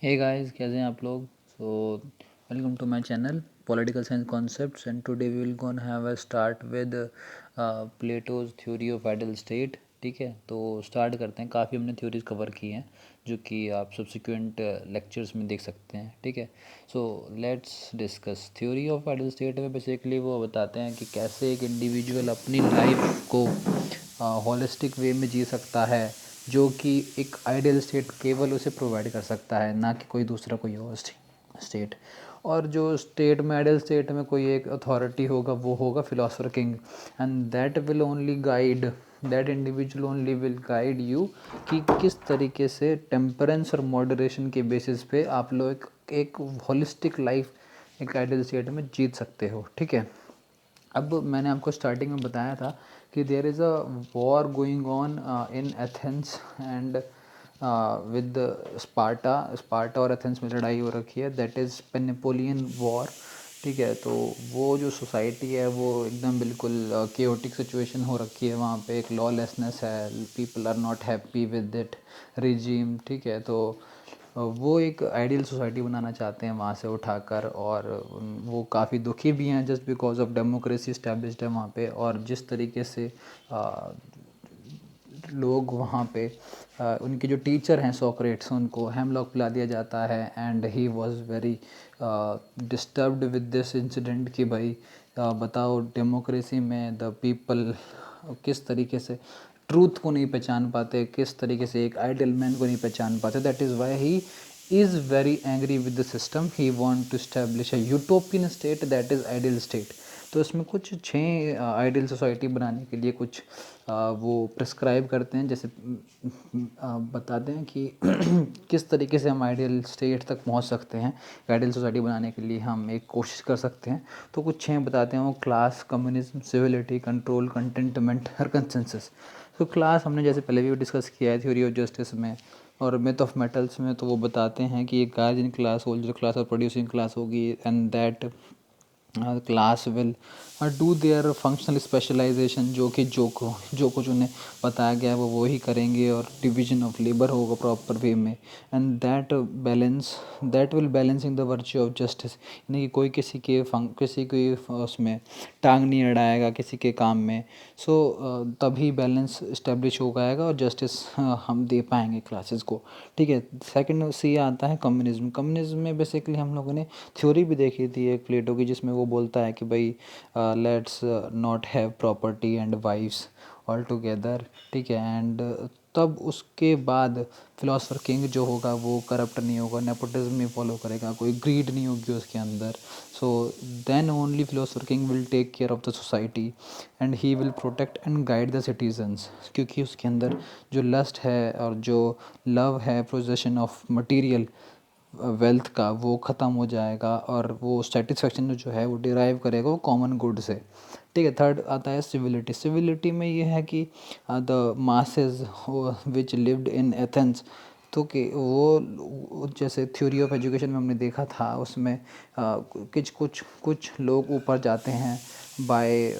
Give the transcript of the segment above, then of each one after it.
Hey guys, कैसे हैं आप लोग। Welcome to my channel political science concepts and today we will gone have a start with Plato's theory of ideal state. ठीक है, तो start करते हैं। काफ़ी हमने थ्योरीज कवर की हैं जो कि आप सब्सिक्वेंट लेक्चर्स में देख सकते हैं। ठीक है, so let's discuss theory of ideal state में बेसिकली वो बताते हैं कि कैसे एक इंडिविजुअल अपनी लाइफ को होलिस्टिक वे में जी सकता है, जो कि एक आइडियल स्टेट केवल उसे प्रोवाइड कर सकता है, ना कि कोई दूसरा कोई और स्टेट। और जो स्टेट में आइडियल स्टेट में कोई एक अथॉरिटी होगा वो होगा philosopher king, and that will only guide, that individual only will guide you कि किस तरीके से टेम्परेंस और मॉडरेशन के बेसिस पे आप लोग एक होलिस्टिक लाइफ एक आइडियल स्टेट में जीत सकते हो। ठीक है, अब मैंने आपको स्टार्टिंग में बताया था कि there is a war going on in Athens and with Sparta और एथेंस में लड़ाई हो रखी है, दैट इज़ पेनिपोलियन वॉर। ठीक है, तो वो जो सोसाइटी है वो एकदम बिल्कुल केओटिक सिचुएशन हो रखी है। वहाँ पे एक लॉलेसनेस है, people are not happy with it regime. ठीक है, तो वो एक आइडियल सोसाइटी बनाना चाहते हैं वहाँ से उठाकर, और वो काफ़ी दुखी भी हैं just because of democracy established है वहाँ पे। और जिस तरीके से लोग वहाँ पे उनके जो टीचर हैं सोक्रेट्स, उनको हेमलॉक पिला दिया जाता है, and he was very disturbed with this incident कि भाई बताओ डेमोक्रेसी में द पीपल किस तरीके से ट्रूथ को नहीं पहचान पाते, किस तरीके से एक आइडियल मैन को नहीं पहचान पाते। That is why he is very angry with the system. He want to establish a utopian state, that is ideal state. तो इसमें कुछ 6 आइडियल सोसाइटी बनाने के लिए कुछ वो प्रिस्क्राइब करते हैं, जैसे बताते हैं कि किस तरीके से हम आइडियल स्टेट तक पहुंच सकते हैं। आइडियल सोसाइटी बनाने के लिए हम एक कोशिश कर सकते हैं। तो कुछ 6 बताते हैं वो: class, communism, civility, control, contentment और कंसेंसस। तो क्लास हमने जैसे पहले भी डिस्कस किया है थ्योरी ऑफ जस्टिस में, और मिथ ऑफ मेटल्स में। तो वो बताते हैं कि एक गार्जियन क्लास, होल्डर क्लास और प्रोड्यूसिंग क्लास होगी, and that class will do their functional specialisation, जो कि जो कुछ उन्हें बताया गया है वो वही करेंगे, और डिवीजन ऑफ लेबर होगा प्रॉपर वे में, and that will balancing the virtue of justice, यानी कि कोई किसी के उसमें टांग नहीं अड़ाएगा किसी के काम में। सो तभी बैलेंस इस्टेब्लिश हो पाएगा और जस्टिस हम दे पाएंगे क्लासेस को। ठीक है, सेकंड सी आता है कम्युनिज्म। कम्युनिज्म में बेसिकली हम लोगों ने थ्योरी भी देखी थी एक प्लेटो की, जिसमें वो बोलता है कि भाई let's not have property and wives all together. ठीक है, एंड तब उसके बाद फिलोसफर किंग जो होगा वो करप्ट नहीं होगा, नेपोटिज्म नहीं फॉलो करेगा, कोई ग्रीड नहीं होगी उसके अंदर। So then only philosopher king will take care of the society, and he will protect and guide the citizens, क्योंकि उसके अंदर जो लस्ट है और जो लव है पोजेशन ऑफ मटीरियल वेल्थ का, वो ख़त्म हो जाएगा, और वो सेटिस्फेक्शन जो है वो डिराइव करेगा वो कॉमन गुड से। ठीक है, थर्ड आता है सिविलिटी। सिविलिटी में ये है कि the masses which lived in Athens, तो कि वो जैसे थ्योरी ऑफ एजुकेशन में हमने देखा था उसमें कुछ लोग ऊपर जाते हैं बाय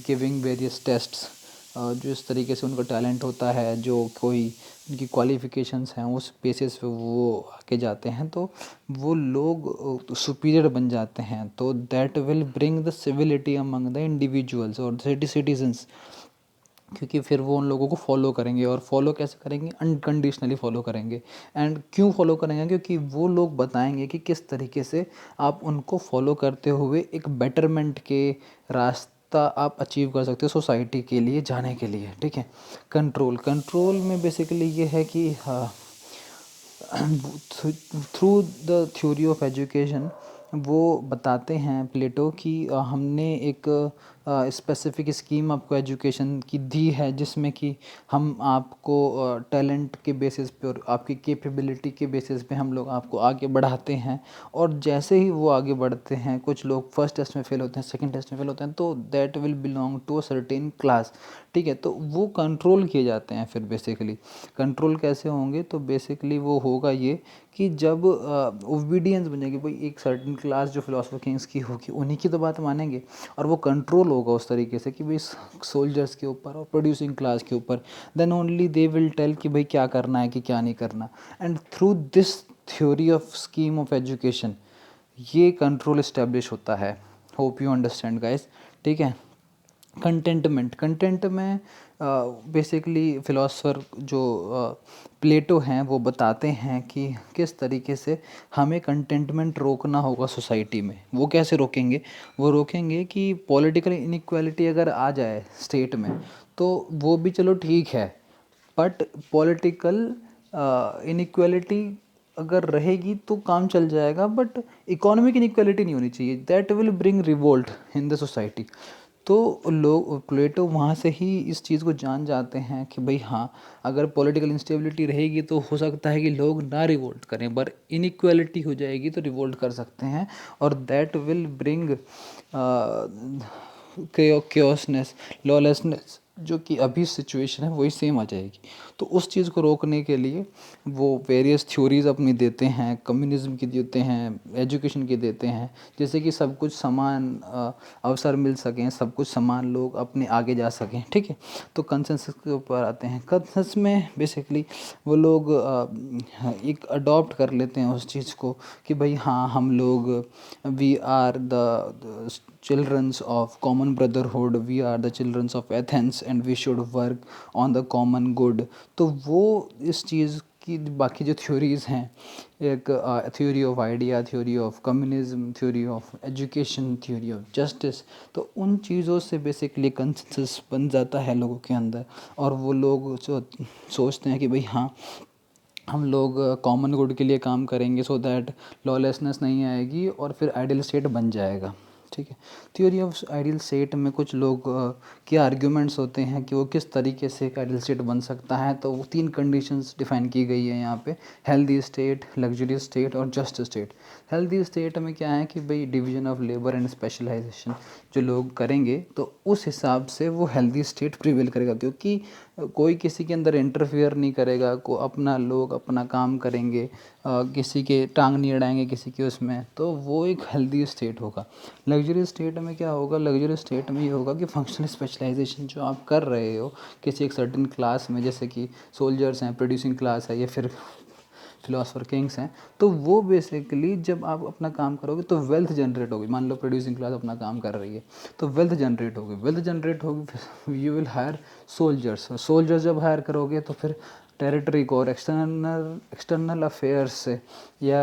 गिविंग वेरियस टेस्ट्स, जो इस तरीके से उनका टैलेंट होता है, जो कोई उनकी क्वालिफ़िकेशंस हैं उस बेसिस पे वो आगे जाते हैं, तो वो लोग सुपीरियर बन जाते हैं। तो that will bring the civility among the individuals और सिटीजन्स, क्योंकि फिर वो उन लोगों को फॉलो करेंगे, और फॉलो कैसे करेंगे, अनकंडीशनली फॉलो करेंगे। एंड क्यों फॉलो करेंगे, क्योंकि वो लोग बताएंगे कि किस तरीके से आप उनको फॉलो करते हुए एक बेटरमेंट के रास्ता आप अचीव कर सकते हो सोसाइटी के लिए जाने के लिए। ठीक है, कंट्रोल में बेसिकली ये है कि through the theory of education वो बताते हैं प्लेटो कि हमने एक स्पेसिफिक स्कीम आपको एजुकेशन की दी है, जिसमें कि हम आपको टैलेंट के बेसिस पे और आपकी कैपेबिलिटी के बेसिस पे हम लोग आपको आगे बढ़ाते हैं। और जैसे ही वो आगे बढ़ते हैं, कुछ लोग फर्स्ट टेस्ट में फेल होते हैं, सेकंड टेस्ट में फेल होते हैं, तो that will belong to a certain class. ठीक है, तो वो कंट्रोल किए जाते हैं। फिर बेसिकली कंट्रोल कैसे होंगे, तो बेसिकली वो होगा ये कि जब ओबीडियंस बनेगी, भाई एक सर्टेन क्लास जो फिलोसफर किंग्स की होगी उन्हीं की तो बात मानेंगे, और वो कंट्रोल होगा उस तरीके से कि भाई सोल्जर्स के ऊपर और प्रोड्यूसिंग क्लास के ऊपर। Then only they will tell कि भाई क्या करना है कि क्या नहीं करना, and through this theory of scheme of education, ये कंट्रोल इस्टेब्लिश होता है। होप यू अंडरस्टैंड गाइस, ठीक है। कंटेंट में बेसिकली फ़िलासफ़र जो प्लेटो हैं वो बताते हैं कि किस तरीके से हमें कंटेंटमेंट रोकना होगा सोसाइटी में। वो कैसे रोकेंगे? वो रोकेंगे कि पॉलिटिकल इनइक्वालिटी अगर आ जाए स्टेट में तो वो भी चलो ठीक है, बट पॉलिटिकल इनइक्वालिटी अगर रहेगी तो काम चल जाएगा, बट इकोनॉमिक इनइक्वालिटी नहीं होनी चाहिए। That will bring revolt in the society. तो लोग प्लेटो वहाँ से ही इस चीज़ को जान जाते हैं कि भाई हाँ, अगर पॉलिटिकल इंस्टेबिलिटी रहेगी तो हो सकता है कि लोग ना रिवोल्ट करें, पर इनइक्वालिटी हो जाएगी तो रिवोल्ट कर सकते हैं, और दैट विल ब्रिंग क्योसनेस, लॉलेसनेस, जो कि अभी सिचुएशन है वही सेम आ जाएगी। तो उस चीज़ को रोकने के लिए वो वेरियस थ्योरीज अपनी देते हैं, कम्युनिज्म की देते हैं, एजुकेशन की देते हैं, जैसे कि सब कुछ समान अवसर मिल सकें, सब कुछ समान लोग अपने आगे जा सकें, ठीक है। तो कंसेंसस के ऊपर आते हैं। कंसेंसस में बेसिकली वो लोग एक अडॉप्ट कर लेते हैं उस चीज़ को कि भाई हाँ, हम लोग we are the childrens of common brotherhood, we are the childrens of Athens and we should work on the common good. तो वो इस चीज़ की बाकी जो थ्योरीज़ हैं, एक theory of idea, theory of communism, theory of education, theory of justice, तो उन चीज़ों से बेसिकली कंसेंसस बन जाता है लोगों के अंदर, और वो लोग जो सोचते हैं कि भाई हाँ, हम लोग कॉमन गुड के लिए काम करेंगे सो दैट लॉलेसनेस नहीं आएगी और फिर आइडियल स्टेट बन जाएगा, ठीक है। थ्योरी ऑफ आइडियल स्टेट में कुछ लोग के आर्ग्यूमेंट्स होते हैं कि वो किस तरीके से एक आइडियल स्टेट बन सकता है। तो वो 3 कंडीशंस डिफाइन की गई है यहाँ पे: हेल्दी स्टेट, लग्जरियस स्टेट और जस्ट स्टेट। हेल्दी स्टेट में क्या है कि भाई division of labour and specialisation जो लोग करेंगे तो उस हिसाब से वो हेल्दी स्टेट प्रिवेल करेगा, क्योंकि कोई किसी के अंदर इंटरफियर नहीं करेगा, को अपना लोग अपना काम करेंगे, किसी के टांग नहीं अड़ाएंगे किसी के उसमें, तो वो एक हेल्दी स्टेट होगा। लग्जरी स्टेट में क्या होगा? लग्जरी स्टेट में ये होगा कि फंक्शनल स्पेशलाइजेशन जो आप कर रहे हो किसी एक सर्टेन क्लास में, जैसे कि सोल्जर्स हैं, प्रोड्यूसिंग क्लास है, या फिर फिलोसफर किंग्स हैं, तो वो बेसिकली जब आप अपना काम करोगे तो वेल्थ जनरेट होगी। मान लो प्रोड्यूसिंग क्लास अपना काम कर रही है तो वेल्थ जनरेट होगी, वेल्थ जनरेट होगी, you will hire soldiers, soldiers जब हायर करोगे तो फिर टेरिटरी को और एक्सटर्नल अफेयर्स से या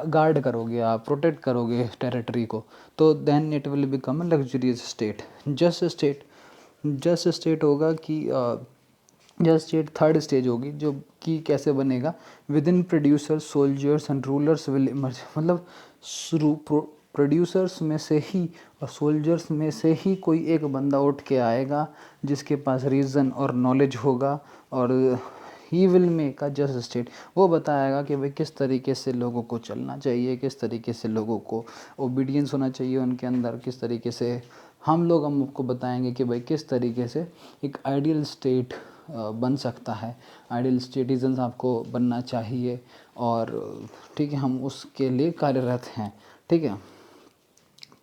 गार्ड करोगे, आप प्रोटेक्ट करोगे टेरिटरी को, तो then it will become a luxurious state. Just state होगा कि जस्ट स्टेट थर्ड स्टेज होगी, जो कि कैसे बनेगा? With in producer, soldiers and rulers will emerge, मतलब प्रोड्यूसर्स में से ही और सोल्जर्स में से ही कोई एक बंदा उठ के आएगा जिसके पास रीज़न और नॉलेज होगा, और he will make a just state. वो बताएगा कि भाई किस तरीके से लोगों को चलना चाहिए, किस तरीके से लोगों को ओबीडियंस होना चाहिए उनके अंदर, किस तरीके से हम आपको बताएंगे कि भाई किस तरीके से एक आइडियल स्टेट बन सकता है, आइडियल सिटीजन्स आपको बनना चाहिए, और ठीक है, हम उसके लिए कार्यरत हैं, ठीक है।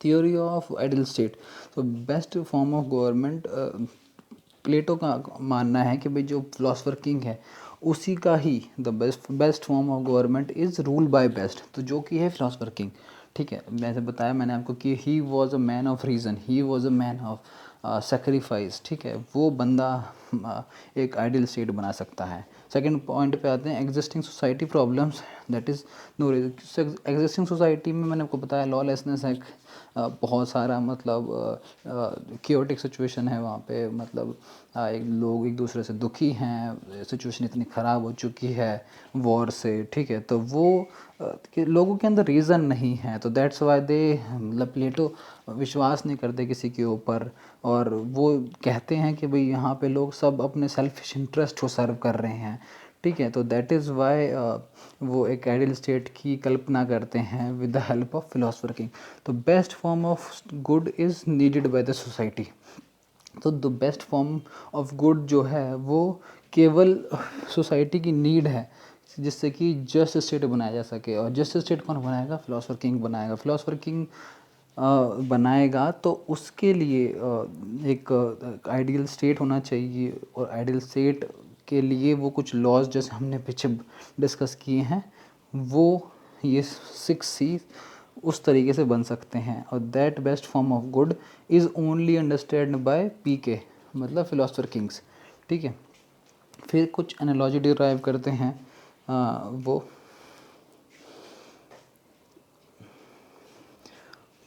थ्योरी ऑफ आइडियल स्टेट, तो बेस्ट फॉर्म ऑफ गवर्नमेंट, प्लेटो का मानना है कि भाई जो फिलोसफर किंग है उसी का ही the best form of government is rule by best, तो जो कि है फिलोसफर किंग, ठीक है। जैसे बताया मैंने आपको कि he was a man of reason, he was a man of sacrifice, ठीक है। वो बंदा एक आइडियल स्टेट बना सकता है। सेकंड पॉइंट पे आते हैं, existing society problems, that is no existing society में मैंने आपको बताया लॉलेसनेस है, बहुत सारा मतलब क्योटिक सिचुएशन है वहाँ पे, मतलब लोग एक दूसरे से दुखी हैं, सिचुएशन इतनी ख़राब हो चुकी है वॉर से, ठीक है। तो वो कि लोगों के अंदर रीज़न नहीं है, तो दैट्स वाई दे, मतलब प्लेटो विश्वास नहीं करते किसी के ऊपर, और वो कहते हैं कि भाई यहाँ पे लोग सब अपने सेल्फिश इंटरेस्ट को सर्व कर रहे हैं, ठीक है। तो दैट इज़ वाई वो एक आइडियल स्टेट की कल्पना करते हैं with the help of philosopher king. तो best form of good is needed by the society. तो the best form of good जो है वो केवल सोसाइटी की नीड है, जिससे कि जस्ट स्टेट बनाया जा सके। और जस्ट स्टेट कौन बनाएगा? फिलोसफर किंग बनाएगा। फिलोसफर किंग बनाएगा तो उसके लिए एक आइडियल स्टेट होना चाहिए, और आइडियल स्टेट के लिए वो कुछ लॉज जैसे हमने पीछे डिस्कस किए हैं वो ये 6 C उस तरीके से बन सकते हैं। और that best form of good is only understand by PK, मतलब फिलोसफर किंग्स। ठीक है, फिर कुछ एनालॉजी डिराइव करते हैं। वो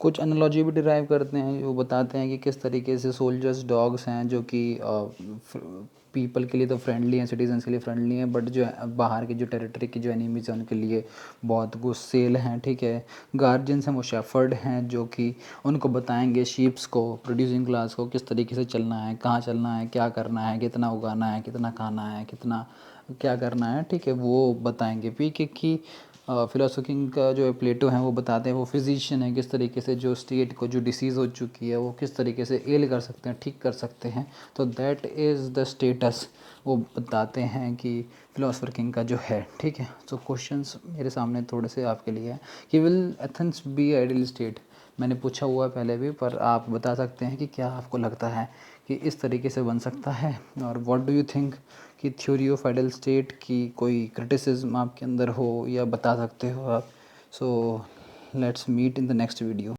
कुछ एनालॉजी भी डिराइव करते हैं, वो बताते हैं कि किस तरीके से सोल्जर्स डॉग्स हैं जो कि पीपल के लिए तो फ्रेंडली हैं, सिटीजन्स के लिए फ्रेंडली हैं, बट जो बाहर की जो टेरिटरी की जो एनिमीज़ हैं उनके लिए बहुत गुस्सेल हैं। ठीक है, गार्जियंस हैं वो शेफर्ड हैं जो कि उनको बताएंगे शीप्स को, प्रोड्यूसिंग क्लास को किस तरीके से चलना है, कहाँ चलना है, क्या करना है, कितना उगाना है, कितना खाना है, कितना क्या करना है। ठीक है, वो बताएंगे। PK की फिलोसफी का जो है प्लेटो हैं वो बताते हैं, वो फिजिशियन है, किस तरीके से जो स्टेट को जो डिसीज़ हो चुकी है वो किस तरीके से एल कर सकते हैं, ठीक कर सकते हैं। तो दैट इज़ द स्टेटस वो बताते हैं कि फिलोसफर किंग का जो है। ठीक है, तो क्वेश्चंस मेरे सामने थोड़े से आपके लिए हैं कि will Athens be ideal state. मैंने पूछा हुआ है पहले भी, पर आप बता सकते हैं कि क्या आपको लगता है कि इस तरीके से बन सकता है। और व्हाट डू यू थिंक कि थ्योरी ऑफ आइडियल स्टेट की कोई क्रिटिसिज्म आपके अंदर हो या बता सकते हो आप। So let's meet in the next video.